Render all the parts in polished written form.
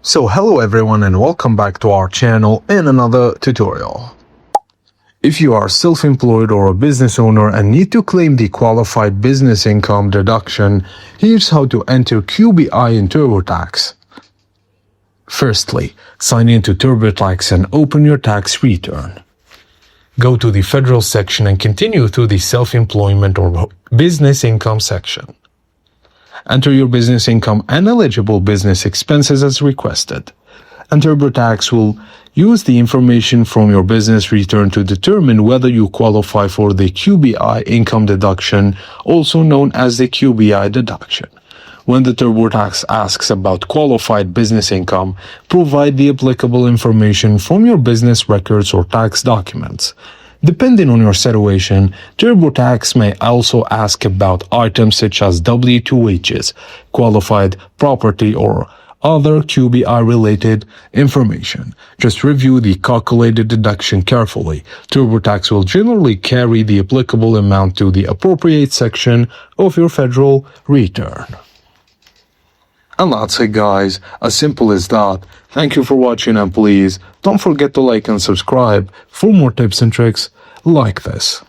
So hello everyone and welcome back to our channel in another tutorial. If you are self-employed or a business owner and need to claim the qualified business income deduction, here's how to enter QBI in Turbotax. Firstly, sign into Turbotax and open your tax return. Go to the federal section and continue through the self-employment or business income section. Enter your business income and eligible business expenses as requested. And Turbotax will use the information from your business return to determine whether you qualify for the QBI income deduction, also known as the QBI deduction. When the Turbotax asks about qualified business income, provide the applicable information from your business records or tax documents. Depending on your situation, Turbotax may also ask about items such as W-2 wages, qualified property, or other QBI-related information. Just review the calculated deduction carefully. Turbotax will generally carry the applicable amount to the appropriate section of your federal return. And that's it, guys. As simple as that. Thank you for watching, and please don't forget to like and subscribe for more tips and tricks like this.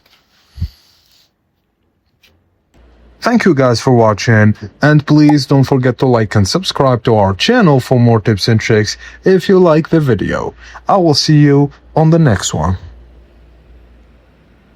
Thank you guys for watching, and please don't forget to like and subscribe to our channel for more tips and tricks if you like the video. I will see you on the next one.